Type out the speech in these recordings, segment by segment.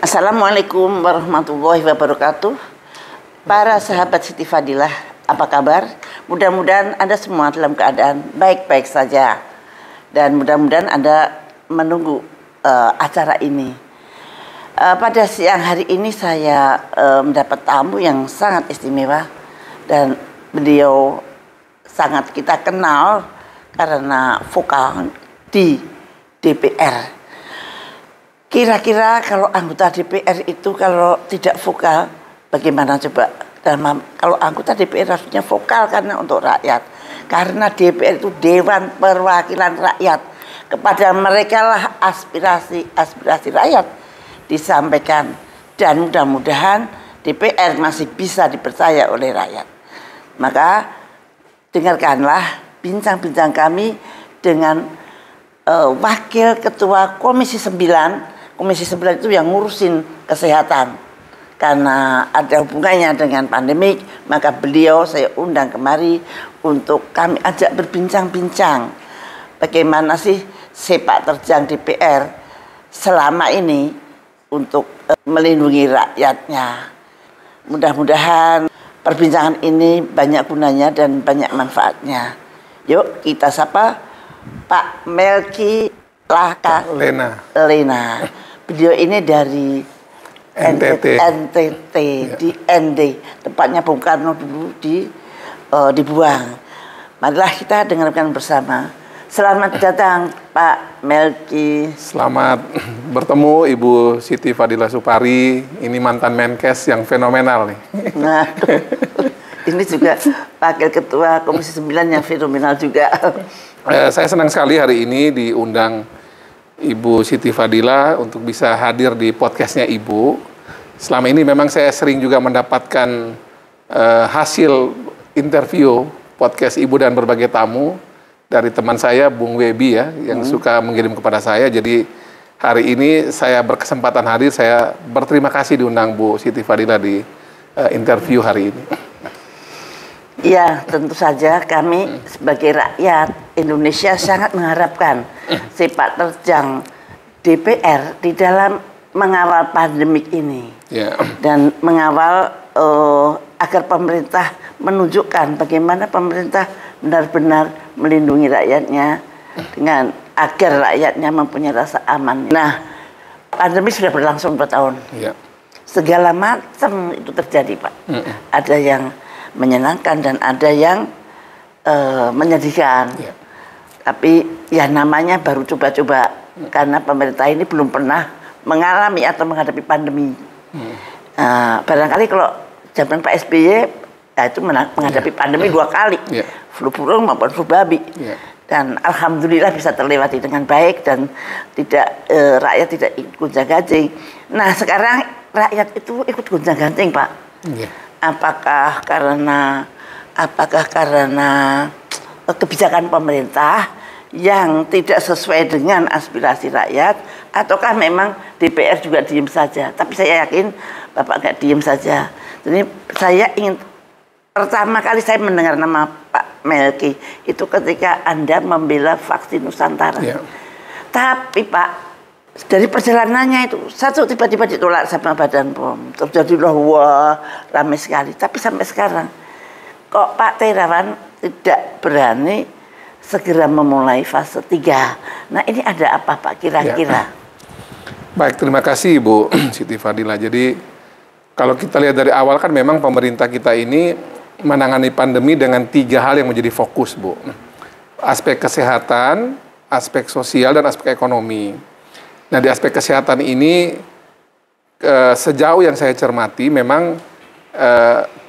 Assalamualaikum warahmatullahi wabarakatuh. Para sahabat Siti Fadilah, apa kabar? Mudah-mudahan Anda semua dalam keadaan baik-baik saja. Dan mudah-mudahan Anda menunggu acara ini. Pada siang hari ini saya mendapat tamu yang sangat istimewa. Dan beliau sangat kita kenal karena vokal di DPR. Kira-kira kalau anggota DPR itu kalau tidak vokal, bagaimana coba? Kalau anggota DPR harusnya vokal karena untuk rakyat. Karena DPR itu Dewan Perwakilan Rakyat. Kepada mereka lah aspirasi rakyat disampaikan. Dan mudah-mudahan DPR masih bisa dipercaya oleh rakyat. Maka dengarkanlah bincang-bincang kami dengan Wakil Ketua Komisi 9. Komisi 9 itu yang ngurusin kesehatan. Karena ada hubungannya dengan pandemik, maka beliau saya undang kemari untuk kami ajak berbincang-bincang. Bagaimana sih sepak terjang DPR selama ini untuk melindungi rakyatnya. Mudah-mudahan perbincangan ini banyak gunanya dan banyak manfaatnya. Yuk kita sapa Pak Melki Lena. Beliau ini dari NTT ya. Di ND, tempatnya Bung Karno dulu dibuang. Marilah kita dengarkan bersama. Selamat datang Pak Melki. Selamat bertemu Ibu Siti Fadilah Supari. Ini mantan Menkes yang fenomenal nih. Nah, ini juga Wakil Ketua Komisi 9 yang fenomenal juga. Saya senang sekali hari ini diundang Ibu Siti Fadilah untuk bisa hadir di podcastnya Ibu. Selama ini memang saya sering juga mendapatkan hasil interview podcast Ibu dan berbagai tamu dari teman saya, Bung Webi ya, yang suka mengirim kepada saya. Jadi hari ini saya berkesempatan hadir, saya berterima kasih diundang Bu Siti Fadilah di interview hari ini. Ya, tentu saja kami sebagai rakyat Indonesia sangat mengharapkan sepak terjang DPR di dalam mengawal pandemik ini. Dan mengawal agar pemerintah menunjukkan bagaimana pemerintah benar-benar melindungi rakyatnya dengan agar rakyatnya mempunyai rasa aman. Nah, pandemi sudah berlangsung 2 tahun. Segala macam itu terjadi, Pak. Ada yang menyenangkan dan ada yang menyedihkan. Tapi ya namanya baru coba-coba karena pemerintah ini belum pernah mengalami atau menghadapi pandemi. Barangkali kalau zaman Pak SBY itu menghadapi pandemi 2 kali, flu burung maupun flu babi. Dan alhamdulillah bisa terlewati dengan baik dan tidak rakyat tidak ikut gonjang-ganjing. Nah sekarang rakyat itu ikut gonjang-ganjing, Pak. Apakah karena kebijakan pemerintah yang tidak sesuai dengan aspirasi rakyat, ataukah memang DPR juga diem saja? Tapi saya yakin Bapak nggak diem saja. Jadi saya ingin pertama kali saya mendengar nama Pak Melki itu ketika Anda membela vaksin Nusantara. Tapi Pak, dari perjalanannya itu satu tiba-tiba ditolak sama Badan POM, terjadilah wah ramai sekali. Tapi sampai sekarang kok Pak Terawan tidak berani segera memulai fase 3. Nah ini ada apa Pak kira-kira? Baik, terima kasih Ibu Siti Fadilah. Jadi kalau kita lihat dari awal kan memang pemerintah kita ini menangani pandemi dengan 3 hal yang menjadi fokus, Bu. Aspek kesehatan, aspek sosial, dan aspek ekonomi. Nah, di aspek kesehatan ini, sejauh yang saya cermati, memang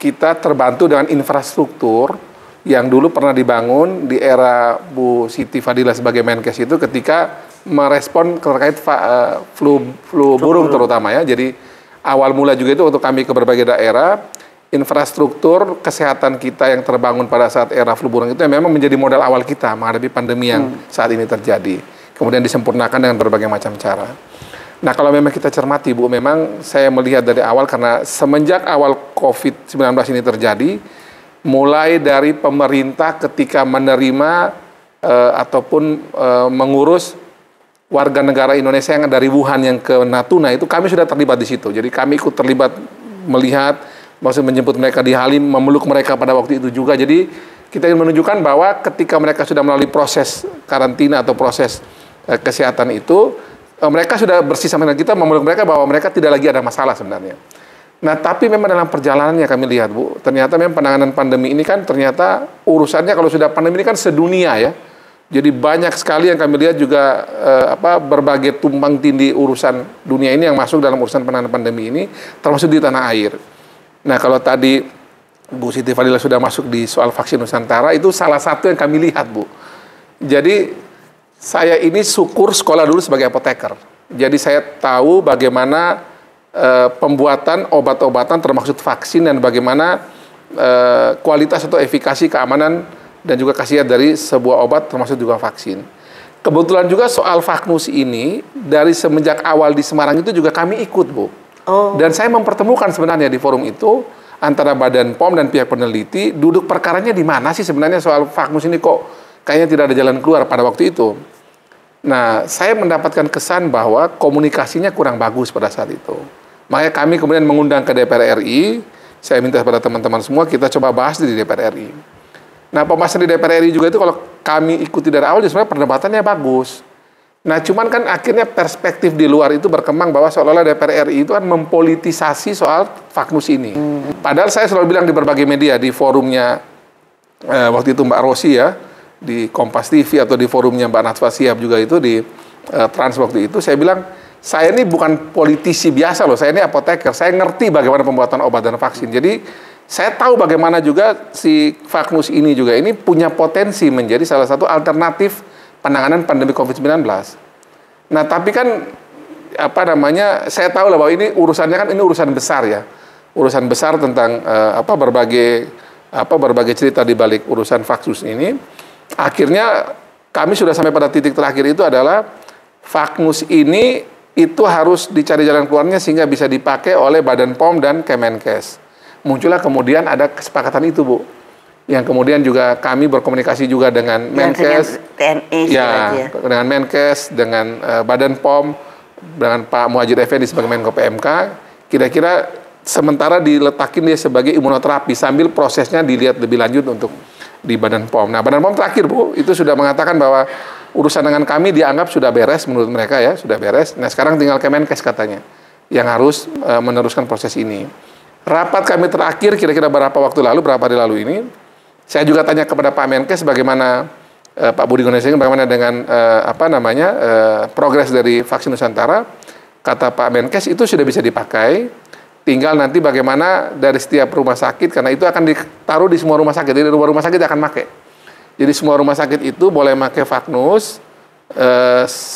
kita terbantu dengan infrastruktur yang dulu pernah dibangun di era Bu Siti Fadilah sebagai Menkes itu ketika merespon terkait flu burung terutama ya. Jadi awal mula juga itu untuk kami ke berbagai daerah, infrastruktur kesehatan kita yang terbangun pada saat era flu burung itu memang menjadi modal awal kita menghadapi pandemi yang saat ini terjadi. Kemudian disempurnakan dengan berbagai macam cara. Nah, kalau memang kita cermati, Bu, memang saya melihat dari awal karena semenjak awal COVID-19 ini terjadi, mulai dari pemerintah ketika menerima ataupun mengurus warga negara Indonesia yang dari Wuhan yang ke Natuna itu kami sudah terlibat di situ. Jadi kami ikut terlibat melihat, maksud menjemput mereka di Halim, memeluk mereka pada waktu itu juga. Jadi kita ingin menunjukkan bahwa ketika mereka sudah melalui proses karantina atau proses kesehatan itu, mereka sudah bersih sama dengan kita, memeluk mereka bahwa mereka tidak lagi ada masalah sebenarnya. Nah, tapi memang dalam perjalanannya kami lihat, Bu, ternyata memang penanganan pandemi ini kan ternyata urusannya kalau sudah pandemi ini kan sedunia ya. Jadi banyak sekali yang kami lihat juga berbagai tumpang tindih urusan dunia ini yang masuk dalam urusan penanganan pandemi ini, termasuk di tanah air. Nah, kalau tadi Bu Siti Fadila sudah masuk di soal vaksin Nusantara, itu salah satu yang kami lihat, Bu. Jadi saya ini syukur sekolah dulu sebagai apoteker. Jadi saya tahu bagaimana pembuatan obat-obatan termasuk vaksin dan bagaimana kualitas atau efikasi keamanan dan juga khasiat dari sebuah obat termasuk juga vaksin. Kebetulan juga soal Vaknus ini dari semenjak awal di Semarang itu juga kami ikut, Bu. Dan saya mempertemukan sebenarnya di forum itu antara Badan POM dan pihak peneliti duduk perkaranya di mana sih sebenarnya soal Vaknus ini kok kayaknya tidak ada jalan keluar pada waktu itu. Nah, saya mendapatkan kesan bahwa komunikasinya kurang bagus pada saat itu. Makanya kami kemudian mengundang ke DPR RI, saya minta kepada teman-teman semua, kita coba bahas di DPR RI. Nah, pembahasan di DPR RI juga itu kalau kami ikuti dari awal, sebenarnya perdebatannya bagus. Nah, cuman kan akhirnya perspektif di luar itu berkembang bahwa seolah-olah DPR RI itu kan mempolitisasi soal Vaknus ini. Padahal saya selalu bilang di berbagai media, di forumnya waktu itu Mbak Rosi ya, di Kompas TV atau di forumnya Mbak Natswa Shihab juga itu di Trans waktu itu, saya bilang, saya ini bukan politisi biasa loh, saya ini apoteker, saya ngerti bagaimana pembuatan obat dan vaksin. Jadi saya tahu bagaimana juga si Vaknus ini juga ini punya potensi menjadi salah satu alternatif penanganan pandemi COVID-19. Nah, tapi kan saya tahu lah bahwa ini urusannya kan ini urusan besar ya. Urusan besar tentang berbagai cerita di balik urusan Vaknus ini. Akhirnya kami sudah sampai pada titik terakhir itu adalah Vaknus ini itu harus dicari jalan keluarnya sehingga bisa dipakai oleh Badan POM dan Kemenkes. Muncullah kemudian ada kesepakatan itu, Bu. Yang kemudian juga kami berkomunikasi juga dengan Menkes, TNI, ya, dengan Menkes, dengan Badan POM, dengan Pak Muhadjir Effendi sebagai Menko PMK. Kira-kira sementara diletakin dia sebagai imunoterapi sambil prosesnya dilihat lebih lanjut untuk di Badan POM. Nah, Badan POM terakhir, Bu, itu sudah mengatakan bahwa urusan dengan kami dianggap sudah beres menurut mereka ya, sudah beres. Nah, sekarang tinggal Kemenkes katanya yang harus meneruskan proses ini. Rapat kami terakhir kira-kira berapa hari lalu ini, saya juga tanya kepada Pak Menkes bagaimana Pak Budi Gunadisadikin bagaimana dengan progres dari vaksin Nusantara. Kata Pak Menkes itu sudah bisa dipakai, tinggal nanti bagaimana dari setiap rumah sakit, karena itu akan ditaruh di semua rumah sakit, jadi rumah sakit akan pakai. Jadi semua rumah sakit itu boleh pakai Vaknus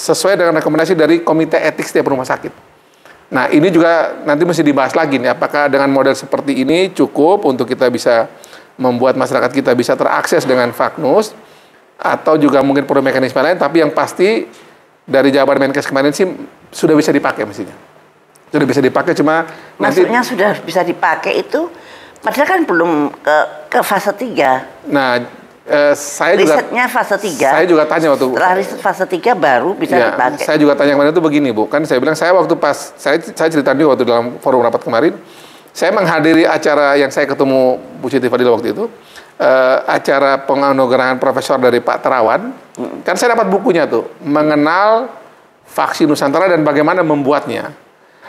sesuai dengan rekomendasi dari Komite Etik setiap rumah sakit. Nah, ini juga nanti mesti dibahas lagi nih, apakah dengan model seperti ini cukup untuk kita bisa membuat masyarakat kita bisa terakses dengan Vaknus, atau juga mungkin perlu mekanisme lain, tapi yang pasti dari jawaban Menkes kemarin sih sudah bisa dipakai mestinya. Sudah bisa dipakai, cuma maksudnya nanti, sudah bisa dipakai itu padahal kan belum ke fase 3. Nah, risetnya fase 3. Saya juga tanya waktu setelah riset fase 3 baru bisa dipakai. Saya juga tanya kemarin itu begini, Bu. Kan saya bilang saya waktu pas saya cerita juga waktu dalam forum rapat kemarin, saya menghadiri acara yang saya ketemu Bu Siti Fadila waktu itu, acara penganugerahan profesor dari Pak Terawan. Kan saya dapat bukunya tuh, mengenal vaksin Nusantara dan bagaimana membuatnya.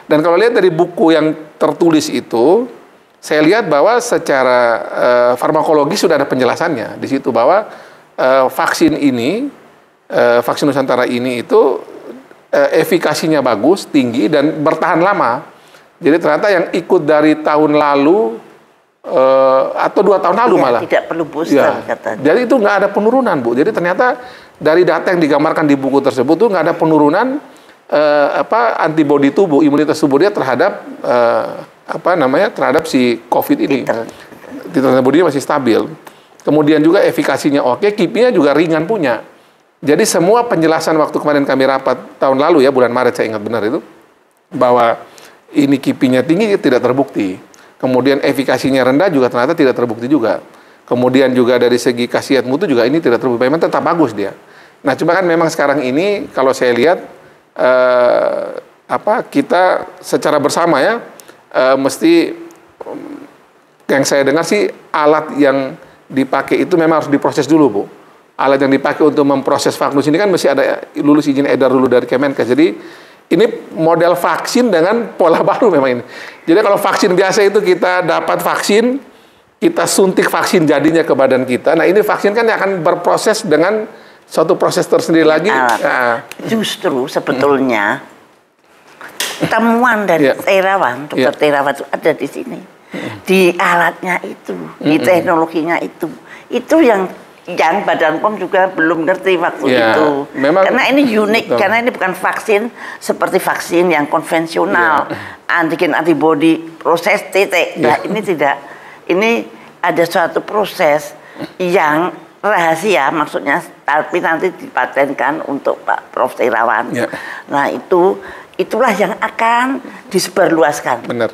Dan kalau lihat dari buku yang tertulis itu, saya lihat bahwa secara farmakologi sudah ada penjelasannya di situ bahwa vaksin Nusantara ini itu efikasinya bagus, tinggi dan bertahan lama. Jadi ternyata yang ikut dari tahun lalu atau 2 tahun lalu malah tidak perlu booster katanya. Jadi itu nggak ada penurunan, Bu. Jadi ternyata dari data yang digambarkan di buku tersebut tuh nggak ada penurunan antibodi tubuh, imunitas tubuh dia terhadap terhadap si COVID ini. Titer antibodinya masih stabil. Kemudian juga efikasinya oke, kipinya juga ringan punya. Jadi semua penjelasan waktu kemarin kami rapat tahun lalu ya, bulan Maret saya ingat benar itu, bahwa ini kipinya tinggi tidak terbukti. Kemudian efikasinya rendah juga ternyata tidak terbukti juga. Kemudian juga dari segi khasiat mutu juga ini tidak terbukti. Memang tetap bagus dia. Nah, cuma kan memang sekarang ini kalau saya lihat kita secara bersama ya mesti yang saya dengar sih alat yang dipakai itu memang harus diproses dulu, Bu. Alat yang dipakai untuk memproses Vagnus ini kan mesti ada lulus izin edar dulu dari Kemenkes. Jadi ini model vaksin dengan pola baru memang ini. Jadi kalau vaksin biasa itu kita dapat vaksin, kita suntik vaksin jadinya ke badan kita. Nah ini vaksin kan akan berproses dengan suatu proses tersendiri lagi. Justru sebetulnya temuan dari Terawan, Dokter Terawan itu ada di sini. Di alatnya itu, di teknologinya itu yang Badan POM juga belum ngerti waktu itu. Memang, karena ini unik, karena ini bukan vaksin seperti vaksin yang konvensional, antigen antibody proses titik. Nah, ini tidak. Ini ada suatu proses yang rahasia, maksudnya tapi nanti dipatenkan untuk Pak Prof Terawan. Nah, itulah yang akan disebarluaskan. Benar.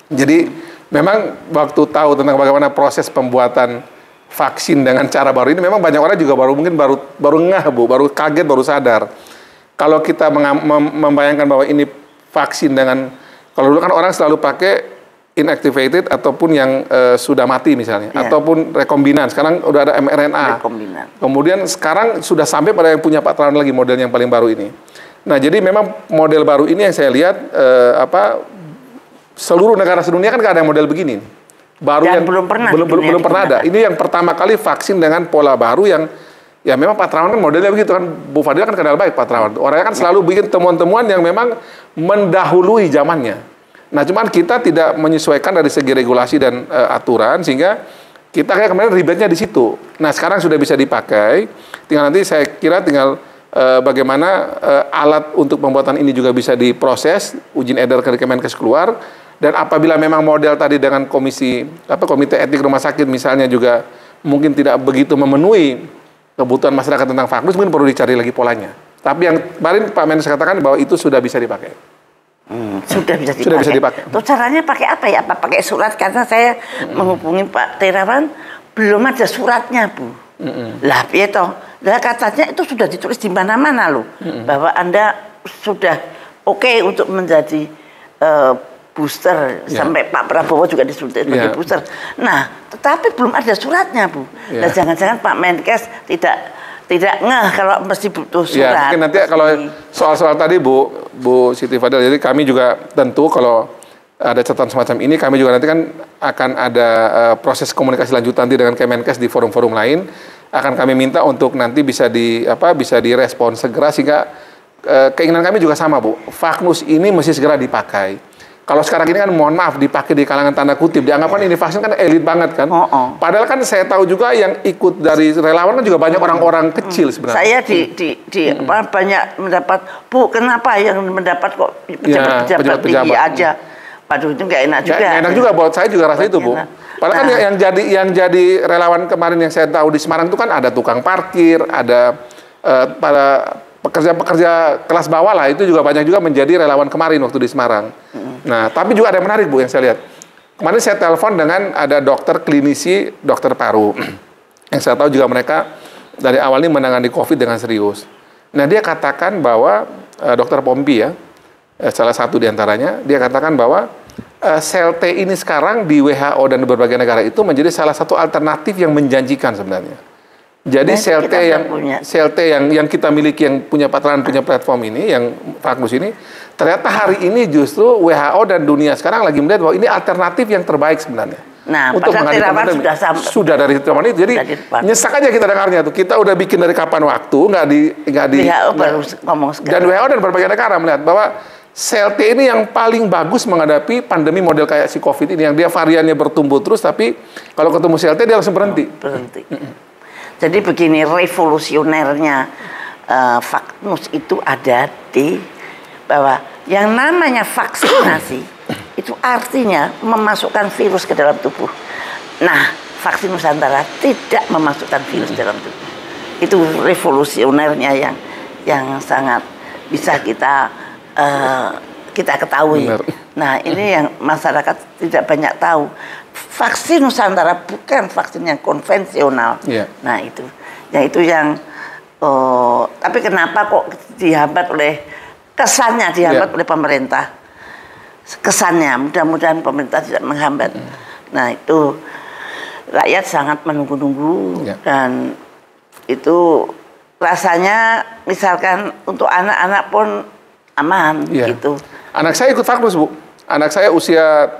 Jadi memang waktu tahu tentang bagaimana proses pembuatan vaksin dengan cara baru ini, memang banyak orang juga baru ngeh, Bu, baru kaget, baru sadar. Kalau kita membayangkan bahwa ini vaksin dengan, kalau dulu kan orang selalu pakai inactivated ataupun yang sudah mati misalnya, ataupun rekombinan. Sekarang udah ada mRNA. Kemudian sekarang sudah sampai pada yang punya Pak Terawan lagi, model yang paling baru ini. Nah, jadi memang model baru ini yang saya lihat seluruh negara sedunia kan nggak ada model begini. Baru dan yang belum pernah ada. Ini yang pertama kali vaksin dengan pola baru yang ya memang Pak Terawan kan modelnya begitu kan. Bu Fadila kan kenal baik Pak Terawan. Orangnya kan selalu bikin temuan-temuan yang memang mendahului zamannya. Nah, cuman kita tidak menyesuaikan dari segi regulasi dan aturan sehingga kita kayak kemarin ribetnya di situ. Nah, sekarang sudah bisa dipakai. Tinggal nanti saya kira tinggal bagaimana alat untuk pembuatan ini juga bisa diproses, izin edar dari Kemenkes keluar. Dan apabila memang model tadi dengan komite etik rumah sakit misalnya juga mungkin tidak begitu memenuhi kebutuhan masyarakat tentang Vagnus, mungkin perlu dicari lagi polanya. Tapi yang kemarin Pak Menkes katakan bahwa itu sudah bisa dipakai. Sudah bisa dipakai. Tuh caranya pakai apa ya? Apa pakai surat? Karena saya menghubungi Pak Terawan belum ada suratnya, Bu. Lah, piye toh? Lah katanya itu sudah ditulis di mana-mana loh, bahwa Anda sudah oke untuk menjadi booster, sampai Pak Prabowo juga disuntik sebagai booster. Nah, tetapi belum ada suratnya, Bu. Nah, jangan-jangan Pak Menkes tidak ngeh kalau mesti butuh surat. Mungkin nanti kalau soal-soal tadi Bu Siti Fadila, jadi kami juga tentu kalau ada catatan semacam ini, kami juga nanti kan akan ada proses komunikasi lanjutan nanti dengan Kemenkes di forum-forum lain. Akan kami minta untuk nanti bisa direspon segera sehingga keinginan kami juga sama, Bu. Vagnus ini mesti segera dipakai. Kalau sekarang ini kan mohon maaf dipakai di kalangan tanda kutip, dianggapkan ini vaksin kan elit banget kan. Padahal kan saya tahu juga yang ikut dari relawan kan juga banyak orang-orang kecil sebenarnya. Saya banyak mendapat, Bu, kenapa yang mendapat kok pejabat tinggi aja. Waduh, itu nggak enak juga. Nggak enak juga buat saya juga rasa itu, Bu. Padahal kan yang jadi relawan kemarin yang saya tahu di Semarang itu kan ada tukang parkir, ada para pekerja-pekerja kelas bawah lah, itu juga banyak juga menjadi relawan kemarin waktu di Semarang. Nah, tapi juga ada yang menarik, Bu, yang saya lihat. Kemarin saya telepon dengan ada dokter klinisi, dokter paru. Yang saya tahu juga mereka dari awal ini menangani COVID dengan serius. Nah, dia katakan bahwa, dokter Pompi ya, salah satu diantaranya, dia katakan bahwa sel T ini sekarang di WHO dan di berbagai negara itu menjadi salah satu alternatif yang menjanjikan sebenarnya. Jadi sel T yang kita miliki, yang punya Pak Terawan, punya platform ini, yang Vagnus ini, ternyata hari ini justru WHO dan dunia sekarang lagi melihat bahwa ini alternatif yang terbaik sebenarnya. Nah, untuk Terawan sudah dari Terawan itu, jadi nyesak aja kita dengarnya tuh. Kita udah bikin dari kapan waktu, nggak di WHO baru ngomong sekarang. Dan WHO dan berbagai negara melihat bahwa sel T ini yang paling bagus menghadapi pandemi model kayak si COVID ini, yang dia variannya bertumbuh terus, tapi kalau ketemu sel T dia langsung berhenti. Jadi begini, revolusionernya Vagnus itu ada di bahwa yang namanya vaksinasi itu artinya memasukkan virus ke dalam tubuh. Nah, vaksin Nusantara tidak memasukkan virus dalam tubuh. Itu revolusionernya yang sangat bisa kita ketahui. Benar. Nah, ini yang masyarakat tidak banyak tahu. Vaksin Nusantara bukan vaksin yang konvensional. Nah, itu yang tapi kenapa kok dihambat oleh kesannya dihambat oleh pemerintah. Kesannya, mudah-mudahan pemerintah tidak menghambat. Nah itu rakyat sangat menunggu-nunggu dan itu rasanya misalkan untuk anak-anak pun aman gitu. Anak saya ikut Faknus, Bu. Anak saya usia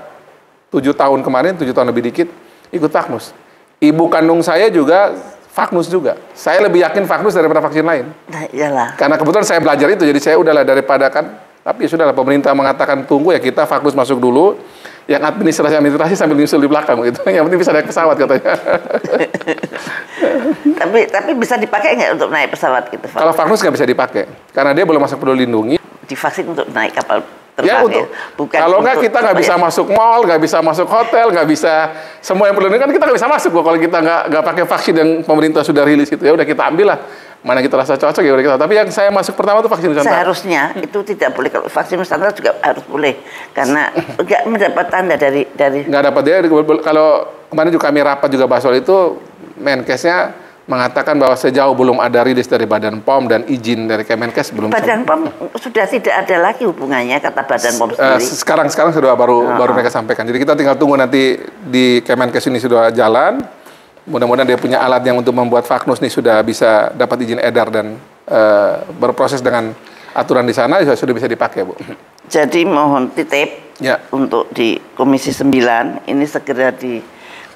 7 tahun kemarin, 7 tahun lebih dikit, ikut Faknus. Ibu kandung saya juga Faknus juga. Saya lebih yakin Faknus daripada vaksin lain. Nah, iyalah. Karena kebetulan saya belajar itu, jadi saya udahlah daripada kan, tapi ya sudahlah pemerintah mengatakan tunggu ya kita Faknus masuk dulu, yang administrasi sambil nyusul di belakang gitu. Yang penting bisa naik pesawat katanya. tapi bisa dipakai nggak untuk naik pesawat gitu? Kalau Faknus nggak bisa dipakai, karena dia belum masuk Peduli Lindungi. Divaksin untuk naik kapal terbang bukan kalau nggak kita nggak bisa masuk mall, nggak bisa masuk hotel, nggak bisa semua yang perlu kan kita nggak bisa masuk kalau kita nggak pakai vaksin yang pemerintah sudah rilis itu. Ya udah kita ambil lah mana kita rasa cocok ya udah kita. Tapi yang saya masuk pertama tuh vaksin Nusantara. Seharusnya itu tidak boleh, kalau vaksin Nusantara juga harus boleh karena nggak mendapat tanda dari nggak dapat dia. Kalau kemarin juga kami rapat juga bahas soal itu, Menkesnya mengatakan bahwa sejauh belum ada rilis dari Badan POM dan izin dari Kemenkes belum. Badan POM sudah tidak ada lagi hubungannya kata Badan POM sendiri. Sekarang sudah baru mereka sampaikan. Jadi kita tinggal tunggu nanti di Kemenkes ini sudah jalan. Mudah-mudahan dia punya alat yang untuk membuat Faknus ini sudah bisa dapat izin edar dan berproses dengan aturan di sana sudah bisa dipakai, Bu. Jadi mohon titip untuk di Komisi 9 ini segera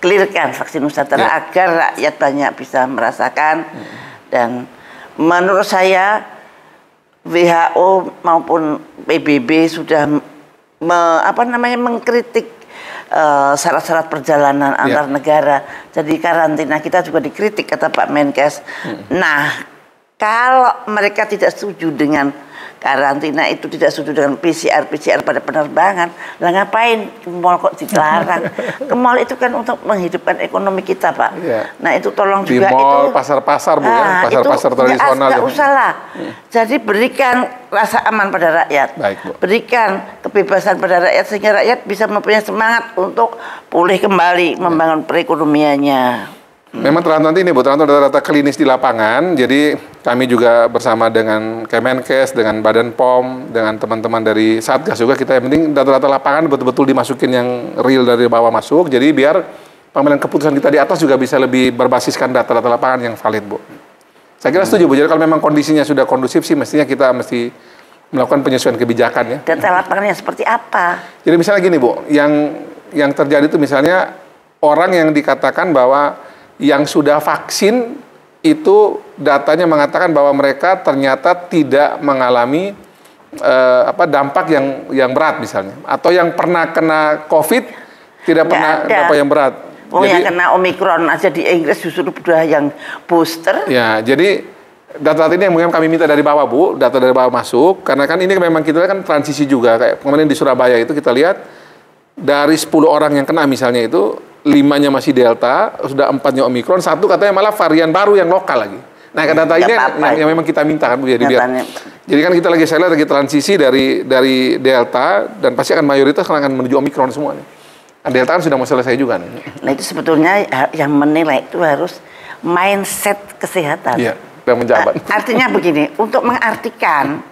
clearkan vaksin Nusantara agar rakyat banyak bisa merasakan dan menurut saya WHO maupun PBB sudah mengkritik syarat-syarat perjalanan antar negara. Jadi karantina kita juga dikritik kata Pak Menkes. Nah, kalau mereka tidak setuju dengan karantina itu, tidak setuju dengan PCR pada penerbangan, lah ngapain ke mall kok dilarang? Ke mall itu kan untuk menghidupkan ekonomi kita, Pak. Nah itu tolong juga di mall, pasar-pasar, Bu, ya, pasar-pasar tradisional. Nggak usah lah. Jadi berikan rasa aman pada rakyat. Baik, Bu. Berikan kebebasan pada rakyat sehingga rakyat bisa mempunyai semangat untuk pulih kembali, membangun perekonomiannya. Memang terantau ini, Bu, terantau data-data klinis di lapangan. Jadi kami juga bersama dengan Kemenkes, dengan Badan POM, dengan teman-teman dari Satgas juga kita yang penting data-data lapangan betul-betul dimasukin yang real dari bawah masuk. Jadi biar pengambilan keputusan kita di atas juga bisa lebih berbasiskan data-data lapangan yang valid, Bu. Saya kira setuju, Bu. Jadi kalau memang kondisinya sudah kondusif sih mestinya kita mesti melakukan penyesuaian kebijakan ya. Data lapangannya seperti apa? Jadi misalnya gini, Bu, yang terjadi itu misalnya orang yang dikatakan bahwa yang sudah vaksin itu datanya mengatakan bahwa mereka ternyata tidak mengalami dampak yang berat misalnya, atau yang pernah kena COVID tidak pernah dampak yang berat. Yang kena Omikron aja di Inggris justru sudah yang booster. Ya, jadi data-data ini yang kami minta dari bawah, Bu, data dari bawah masuk, karena kan ini memang kita kan transisi juga, kayak kemarin di Surabaya itu kita lihat dari 10 orang yang kena misalnya itu 5-nya masih Delta, sudah 4-nya Omikron, 1 katanya malah varian baru yang lokal lagi. Nah, data ini yang memang kita minta kan, Bu, jadi kan kita lagi transisi dari Delta dan pasti akan mayoritas akan menuju Omikron semua nih. Delta kan sudah mau selesai juga nih. Nah, itu sebetulnya yang menilai itu harus mindset kesehatan. Iya, yang menjabat. Artinya begini, untuk mengartikan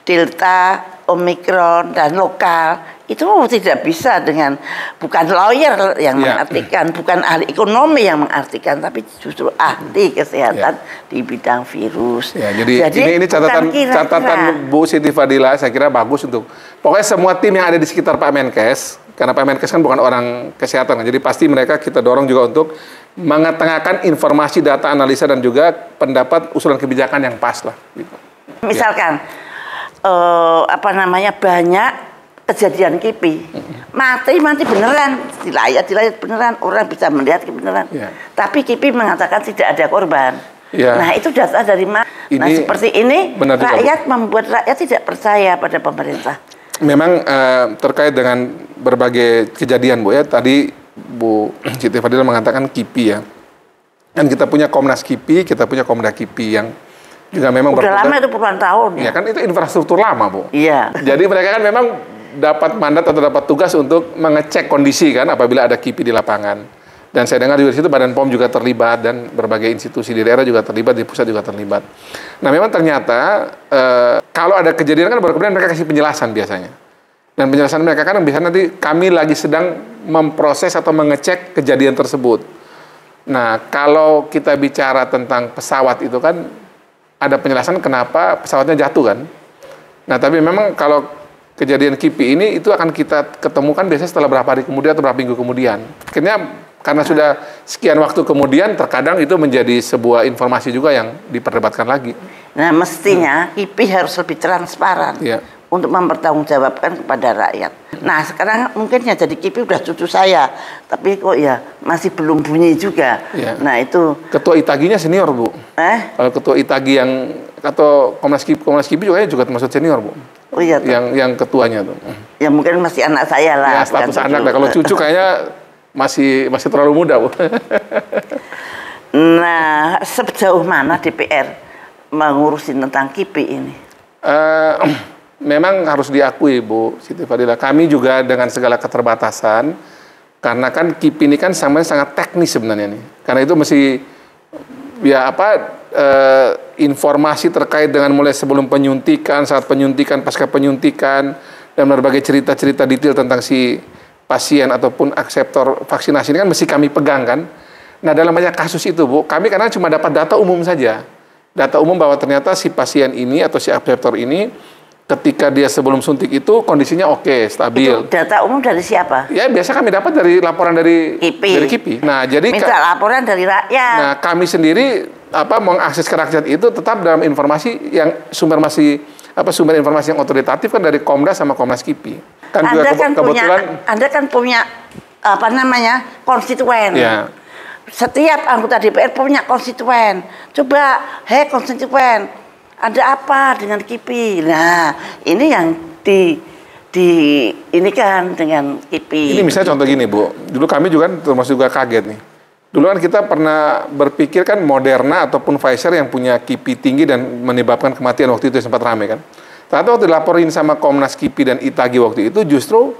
Delta, Omikron dan lokal itu tidak bisa dengan, bukan lawyer yang mengartikan, bukan ahli ekonomi yang mengartikan, tapi justru ahli kesehatan di bidang virus. Ya, jadi ini catatan Bu Siti Fadila, saya kira bagus untuk pokoknya semua tim yang ada di sekitar Pak Menkes, karena Pak Menkes kan bukan orang kesehatan, jadi pasti mereka kita dorong juga untuk mengetengahkan informasi, data, analisa dan juga pendapat usulan kebijakan yang pas lah. Gitu. Misalkan banyak kejadian KIPI, mati beneran, dilayat beneran, orang bisa melihat beneran. Tapi KIPI mengatakan tidak ada korban. Nah itu data dari mana? Nah seperti ini rakyat membuat rakyat tidak percaya pada pemerintah. Memang terkait dengan berbagai kejadian, Bu, ya. Tadi Bu Siti Fadila mengatakan KIPI ya. Dan kita punya Komnas KIPI, kita punya Komda KIPI yang juga memang udah lama itu puluhan tahun. Ya kan itu infrastruktur lama, Bu. Iya. Jadi mereka kan memang dapat mandat atau dapat tugas untuk mengecek kondisi kan apabila ada KIPI di lapangan. Dan saya dengar juga di situ Badan POM juga terlibat dan berbagai institusi di daerah juga terlibat, di pusat juga terlibat. Nah memang ternyata kalau ada kejadian kan baru kemudian mereka kasih penjelasan biasanya. Dan penjelasan mereka kan bisa nanti kami lagi sedang memproses atau mengecek kejadian tersebut. Nah kalau kita bicara tentang pesawat itu kan ada penjelasan kenapa pesawatnya jatuh kan. Nah tapi memang kalau kejadian KIPI ini itu akan kita ketemukan biasanya setelah berapa hari kemudian atau berapa minggu kemudian. Akhirnya karena sudah sekian waktu kemudian, terkadang itu menjadi sebuah informasi juga yang diperdebatkan lagi. Nah, mestinya KIPI harus lebih transparan untuk mempertanggungjawabkan kepada rakyat. Nah, sekarang mungkin yang jadi KIPI udah cucu saya, tapi kok ya masih belum bunyi juga. Nah, itu Ketua Itaginya senior, Bu. Kalau Ketua Itagi atau Komnas KIPI juga termasuk senior, Bu. Oh iya, yang ketuanya tuh. Ya mungkin masih anak saya lah. Ya, status anak lah. Kalau cucu kayaknya masih terlalu muda, Bu. Nah, sejauh mana DPR mengurusin tentang KIPI ini? Memang harus diakui, Bu Siti Fadila. Kami juga dengan segala keterbatasan, karena kan KIPI ini kan sangat teknis sebenarnya nih. Karena itu mesti informasi terkait dengan mulai sebelum penyuntikan, saat penyuntikan, pasca penyuntikan, dan berbagai cerita-cerita detail tentang si pasien ataupun akseptor vaksinasi ini kan mesti kami pegang kan. Nah dalam banyak kasus itu, Bu, kami karena cuma dapat data umum saja. Data umum bahwa ternyata si pasien ini atau si akseptor ini ketika dia sebelum suntik itu kondisinya oke, stabil. Itu data umum dari siapa? Ya biasa kami dapat dari laporan dari KIPI. Nah jadi minta laporan dari rakyat. Nah kami sendiri mengakses ke rakyat itu tetap dalam informasi yang sumber informasi yang otoritatif kan dari Komdas sama Komnas KIPI. Kan Anda kan punya konstituen. Ya. Setiap anggota DPR punya konstituen. Coba, konstituen, ada apa dengan KIPI? Nah, ini yang ini kan dengan KIPI. Ini misalnya contoh gini, Bu. Dulu kami juga termasuk juga kaget nih. Dulu kan kita pernah berpikir kan Moderna ataupun Pfizer yang punya KIPI tinggi dan menyebabkan kematian waktu itu sempat ramai kan. Ternyata waktu dilaporin sama Komnas KIPI dan Itagi waktu itu justru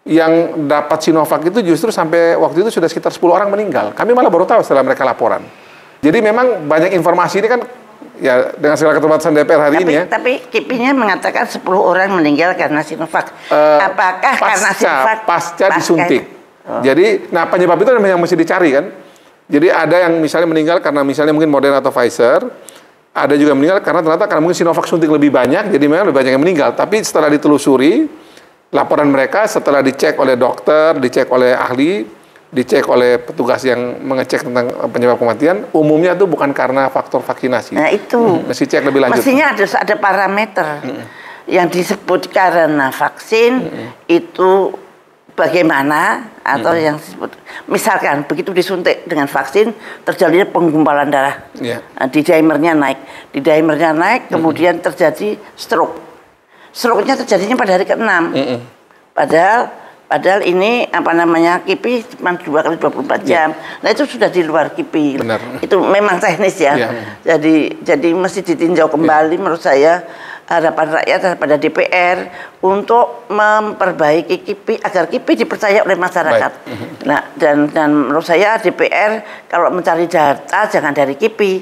yang dapat Sinovac itu justru sampai waktu itu sudah sekitar 10 orang meninggal. Kami malah baru tahu setelah mereka laporan. Jadi memang banyak informasi ini kan ya dengan segala keterbatasan DPR hari ini ya. Tapi KIPI-nya mengatakan 10 orang meninggal karena Sinovac. Apakah karena Sinovac? Pasca disuntik. Jadi, nah penyebab itu yang mesti dicari kan. Jadi ada yang misalnya meninggal karena misalnya mungkin Moderna atau Pfizer. Ada juga meninggal karena mungkin Sinovac suntik lebih banyak, jadi memang lebih banyak yang meninggal. Tapi setelah ditelusuri, laporan mereka setelah dicek oleh dokter, dicek oleh ahli, dicek oleh petugas yang mengecek tentang penyebab kematian, umumnya itu bukan karena faktor vaksinasi. Nah itu. Mesti cek lebih lanjut. Mestinya ada parameter yang disebut karena vaksin itu bagaimana atau yang disebut misalkan begitu disuntik dengan vaksin terjadi penggumpalan darah di dimernya naik kemudian terjadi stroke-nya terjadinya pada hari ke-6 padahal ini KIPI cuma 2 kali 24 jam. Nah itu sudah di luar KIPI. Benar. Itu memang teknis ya. Jadi mesti ditinjau kembali menurut saya harapan rakyat pada DPR untuk memperbaiki KIPI agar KIPI dipercaya oleh masyarakat. Nah dan menurut saya DPR kalau mencari data jangan dari KIPI,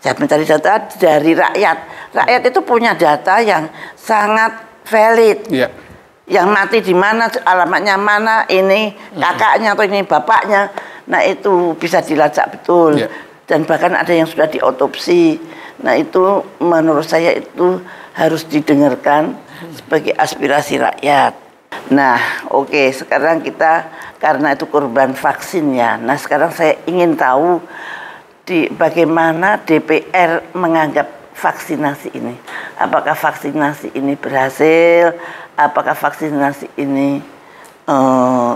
jangan mencari data dari rakyat. Rakyat itu punya data yang sangat valid. Yang mati di mana, alamatnya mana, ini kakaknya atau ini bapaknya. Nah itu bisa dilacak betul. Dan bahkan ada yang sudah diotopsi. Nah itu menurut saya itu harus didengarkan sebagai aspirasi rakyat. Nah oke, sekarang kita karena itu korban vaksin ya. Nah sekarang saya ingin tahu bagaimana DPR menganggap vaksinasi ini. Apakah vaksinasi ini berhasil? Apakah vaksinasi ini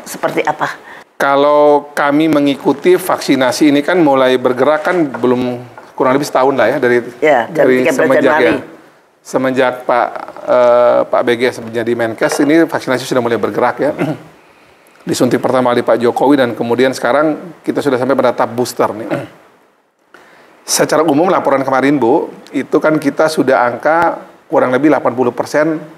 seperti apa? Kalau kami mengikuti vaksinasi ini kan mulai bergerak kan belum kurang lebih setahun lah ya dari semenjak Pak BG menjadi Menkes ini vaksinasi sudah mulai bergerak ya. Disuntik pertama kali Pak Jokowi dan kemudian sekarang kita sudah sampai pada tahap booster nih. Secara umum laporan kemarin Bu, itu kan kita sudah angka kurang lebih 80%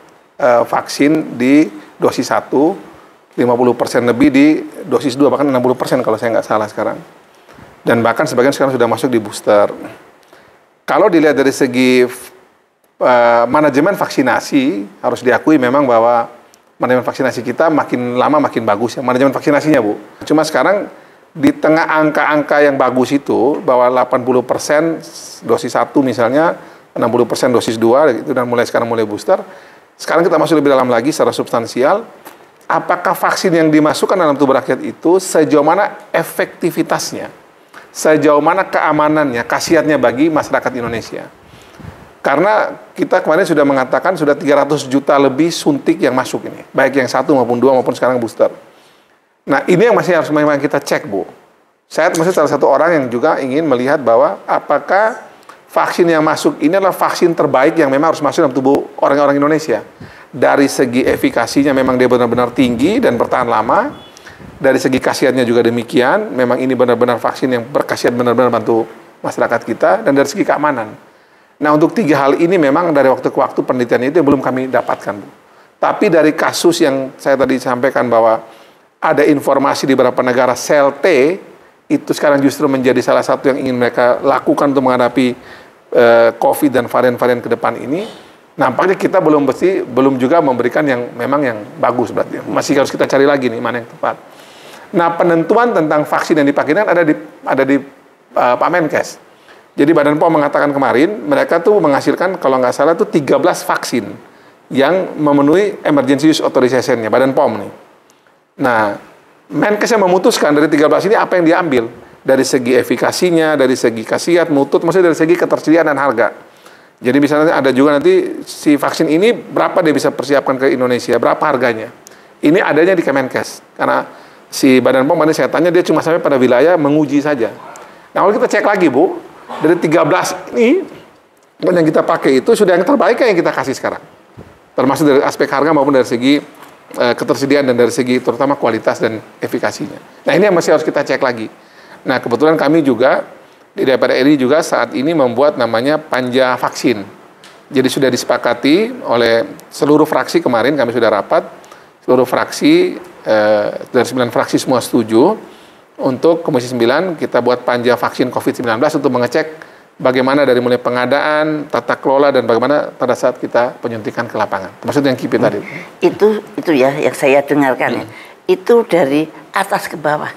vaksin di dosis 1, 50% lebih di dosis 2, bahkan 60% kalau saya nggak salah sekarang. Dan bahkan sebagian sekarang sudah masuk di booster. Kalau dilihat dari segi manajemen vaksinasi, harus diakui memang bahwa manajemen vaksinasi kita makin lama makin bagus ya, manajemen vaksinasinya, Bu. Cuma sekarang di tengah angka-angka yang bagus itu, bahwa 80% dosis 1 misalnya, 60% dosis 2, gitu, dan sekarang mulai booster, sekarang kita masuk lebih dalam lagi secara substansial, apakah vaksin yang dimasukkan dalam tubuh rakyat itu sejauh mana efektivitasnya, sejauh mana keamanannya, khasiatnya bagi masyarakat Indonesia. Karena kita kemarin sudah mengatakan sudah 300 juta lebih suntik yang masuk ini, baik yang 1 maupun 2 maupun sekarang booster. Nah, ini yang masih harus memang kita cek, Bu. Saya masih salah satu orang yang juga ingin melihat bahwa apakah vaksin yang masuk ini adalah vaksin terbaik yang memang harus masuk dalam tubuh orang-orang Indonesia. Dari segi efikasinya memang dia benar-benar tinggi dan bertahan lama. Dari segi khasiatnya juga demikian. Memang ini benar-benar vaksin yang berkhasiat benar-benar bantu masyarakat kita. Dan dari segi keamanan. Nah, untuk 3 hal ini memang dari waktu ke waktu penelitian itu yang belum kami dapatkan, Bu. Tapi dari kasus yang saya tadi sampaikan bahwa ada informasi di beberapa negara sel T, itu sekarang justru menjadi salah satu yang ingin mereka lakukan untuk menghadapi COVID dan varian-varian ke depan ini. Nampaknya kita belum juga memberikan yang memang yang bagus, berarti masih harus kita cari lagi nih mana yang tepat. Nah, penentuan tentang vaksin yang dipakai ada di Pak Menkes. Jadi Badan POM mengatakan kemarin mereka tuh menghasilkan kalau nggak salah tuh 13 vaksin yang memenuhi emergency use authorization-nya Badan POM nih. Nah, Menkes yang memutuskan dari 13 ini apa yang diambil dari segi efikasinya, dari segi khasiat, mutu, maksudnya dari segi ketersediaan dan harga. Jadi misalnya ada juga nanti si vaksin ini berapa dia bisa persiapkan ke Indonesia, berapa harganya. Ini adanya di Kemenkes. Karena si Badan POM saya tanya dia cuma sampai pada wilayah menguji saja. Nah, kalau kita cek lagi, Bu, dari 13 ini yang kita pakai itu sudah yang terbaik yang kita kasih sekarang. Termasuk dari aspek harga maupun dari segi ketersediaan dan dari segi terutama kualitas dan efikasinya. Nah, ini yang masih harus kita cek lagi. Nah, kebetulan kami juga di DPR RI juga saat ini membuat namanya panja vaksin. Jadi sudah disepakati oleh seluruh fraksi kemarin, kami sudah rapat, seluruh fraksi, dari 9 fraksi semua setuju, untuk Komisi 9 kita buat panja vaksin COVID-19 untuk mengecek bagaimana dari mulai pengadaan, tata kelola, dan bagaimana pada saat kita penyuntikan ke lapangan. Termasuk yang KIPI tadi. Itu ya yang saya dengarkan ya. Itu dari atas ke bawah.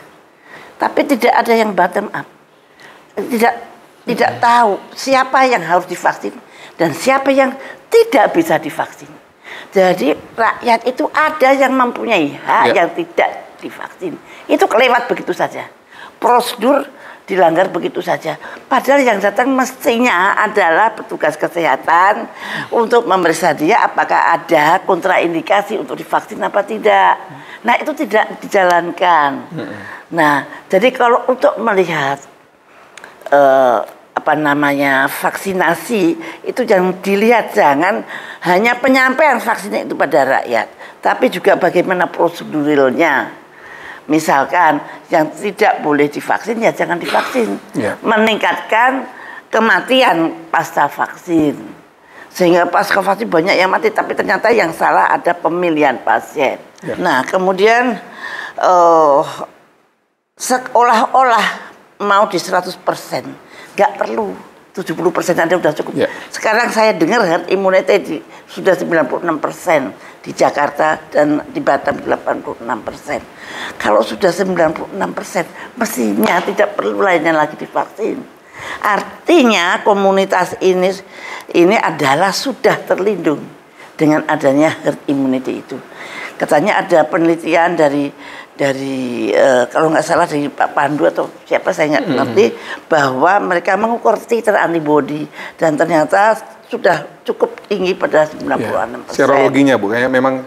Tapi tidak ada yang bottom up. Tidak tahu siapa yang harus divaksin dan siapa yang tidak bisa divaksin. Jadi rakyat itu ada yang mempunyai hak yang tidak divaksin. Itu kelewat begitu saja. Prosedur dilanggar begitu saja. Padahal yang datang mestinya adalah petugas kesehatan untuk memeriksa dia apakah ada kontraindikasi untuk divaksin apa tidak. Nah, itu tidak dijalankan. Nah, jadi kalau untuk melihat vaksinasi itu jangan dilihat, jangan hanya penyampaian vaksin itu pada rakyat, tapi juga bagaimana proseduralnya. Misalkan yang tidak boleh divaksin ya jangan divaksin, meningkatkan kematian pasca vaksin, sehingga pasca vaksin banyak yang mati, tapi ternyata yang salah ada pemilihan pasien. Nah, kemudian seolah-olah mau di 100%, nggak perlu 70% Anda sudah cukup. Sekarang saya dengar herd immunity sudah 96% di Jakarta dan di Batam 86%. Kalau sudah 96%, mestinya tidak perlu lainnya lagi divaksin. Artinya komunitas ini adalah sudah terlindung dengan adanya herd immunity itu. Katanya ada penelitian dari kalau nggak salah dari Pak Pandu atau siapa saya nggak ngerti, bahwa mereka mengukur titer antibody dan ternyata sudah cukup tinggi pada 96%. Serologinya, Bu, kayaknya memang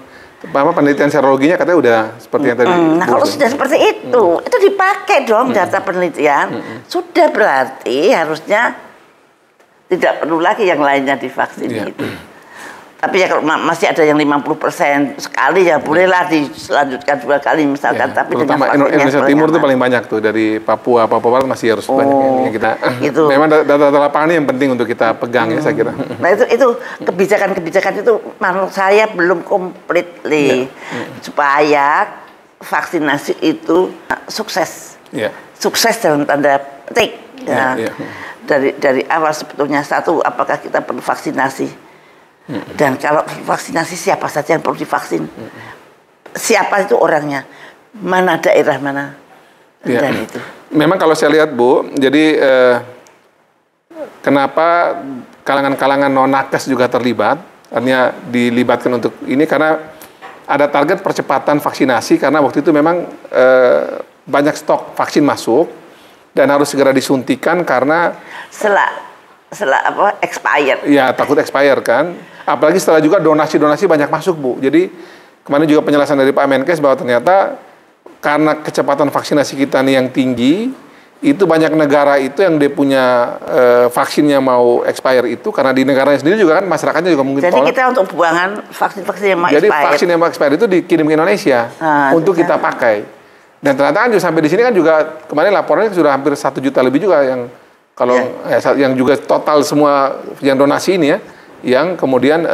penelitian serologinya katanya udah seperti yang tadi. Nah, kalau sudah seperti itu dipakai dong data penelitian. Sudah berarti harusnya tidak perlu lagi yang lainnya divaksin itu. Tapi ya kalau masih ada yang 50% sekali ya bolehlah diselanjutkan 2 kali misalkan. Tapi terutama Indonesia Timur itu paling banyak tuh, dari Papua Barat masih harus banyak yang kita. Memang data lapangan yang penting untuk kita pegang ya saya kira. Nah itu kebijakan-kebijakan itu menurut saya belum komplit supaya vaksinasi itu sukses. Ya. Sukses dalam tanda petik. Ya. Ya. Dari awal sebetulnya satu, apakah kita perlu vaksinasi? Dan kalau vaksinasi siapa saja yang perlu divaksin? Siapa itu orangnya? Mana daerah mana? Ya. Dan itu. Memang kalau saya lihat Bu, jadi kenapa kalangan-kalangan non-nakes juga terlibat? Artinya dilibatkan untuk ini karena ada target percepatan vaksinasi karena waktu itu memang banyak stok vaksin masuk dan harus segera disuntikan karena setelah expired. Ya, takut expired kan. Apalagi setelah juga donasi-donasi banyak masuk, Bu. Jadi kemarin juga penjelasan dari Pak Menkes bahwa ternyata karena kecepatan vaksinasi kita nih yang tinggi, itu banyak negara itu yang dia punya vaksinnya mau expire itu karena di negaranya sendiri juga kan masyarakatnya juga mungkin Jadi tolak. kita untuk buangan vaksin-vaksin yang mau Jadi expired. vaksin yang mau expire itu dikirim ke Indonesia untuk kita pakai. Dan ternyata kan juga sampai di sini kan juga kemarin laporannya sudah hampir 1 juta lebih juga yang kalau yang juga total semua yang donasi ini ya, yang kemudian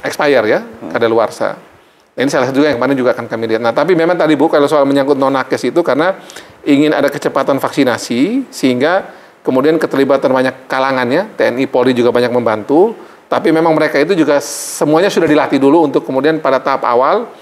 expire ya, kadaluarsa. Ini salah satu juga yang kemarin juga akan kami lihat. Nah, tapi memang tadi Bu, kalau soal menyangkut non-nakes itu karena ingin ada kecepatan vaksinasi, sehingga kemudian keterlibatan banyak kalangannya, TNI, Polri juga banyak membantu, tapi memang mereka itu juga semuanya sudah dilatih dulu untuk kemudian pada tahap awal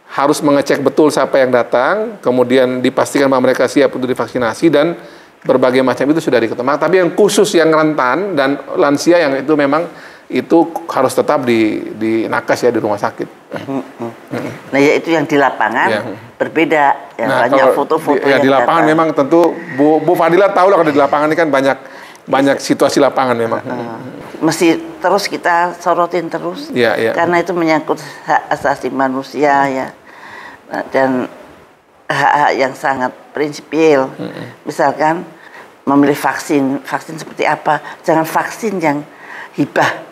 harus mengecek betul siapa yang datang, kemudian dipastikan bahwa mereka siap untuk divaksinasi, dan berbagai macam itu sudah diketemukan. Tapi yang khusus yang rentan dan lansia yang itu memang itu harus tetap di nakes ya, di rumah sakit. Nah, ya itu yang di lapangan berbeda. Yang banyak foto-foto di lapangan datang. memang tentu Bu Fadila tahu lah kalau di lapangan ini kan banyak situasi lapangan memang. Mesti terus kita sorotin terus. Karena itu menyangkut hak asasi manusia ya. Dan hak-hak yang sangat prinsipil. Misalkan memilih vaksin seperti apa? Jangan vaksin yang hibah.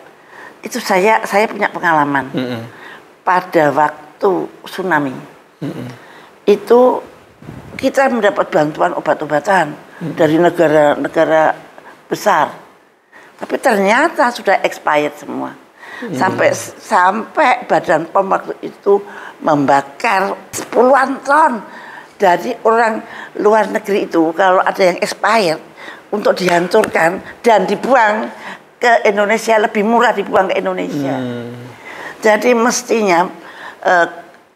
Itu saya punya pengalaman. Pada waktu tsunami, itu kita mendapat bantuan obat-obatan dari negara-negara besar, tapi ternyata sudah expired semua. Sampai Badan POM waktu itu membakar puluhan ton dari orang luar negeri itu kalau ada yang expired untuk dihancurkan dan dibuang ke Indonesia, lebih murah dibuang ke Indonesia. Jadi mestinya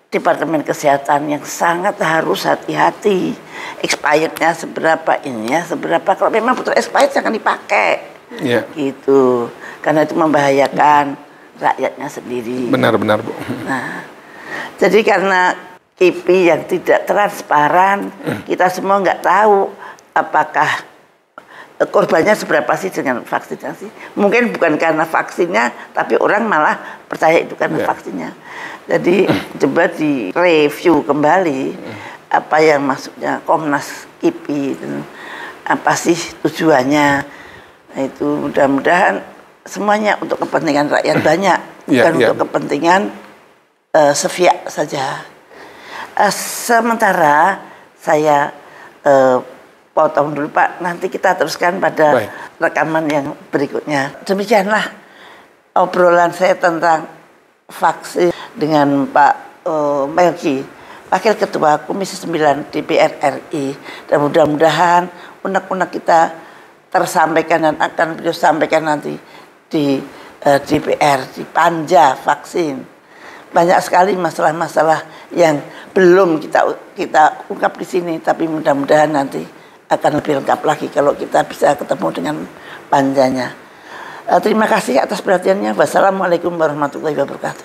Departemen Kesehatan yang sangat harus hati-hati. Expirednya seberapa, ininya seberapa. Kalau memang betul expired jangan dipakai. Gitu. Karena itu membahayakan rakyatnya sendiri. Benar-benar Bu. Nah, jadi karena KIPI yang tidak transparan, kita semua nggak tahu apakah korbannya seberapa sih dengan vaksinasi. Mungkin bukan karena vaksinnya, tapi orang malah percaya itu karena vaksinnya. Jadi coba direview kembali apa yang maksudnya Komnas KIPI, apa sih tujuannya. Nah, itu mudah-mudahan semuanya untuk kepentingan rakyat banyak, bukan untuk kepentingan sepihak saja. Sementara saya potong dulu Pak, nanti kita teruskan pada rekaman yang berikutnya. Demikianlah obrolan saya tentang vaksin dengan Pak Melki, Wakil Ketua Komisi 9 DPR RI. Dan mudah-mudahan unek-unek kita tersampaikan dan akan beliau sampaikan nanti di DPR, di panja vaksin. Banyak sekali masalah-masalah yang belum kita ungkap di sini, tapi mudah-mudahan nanti akan lebih lengkap lagi kalau kita bisa ketemu dengan panjanya. Terima kasih atas perhatiannya. Wassalamualaikum warahmatullahi wabarakatuh.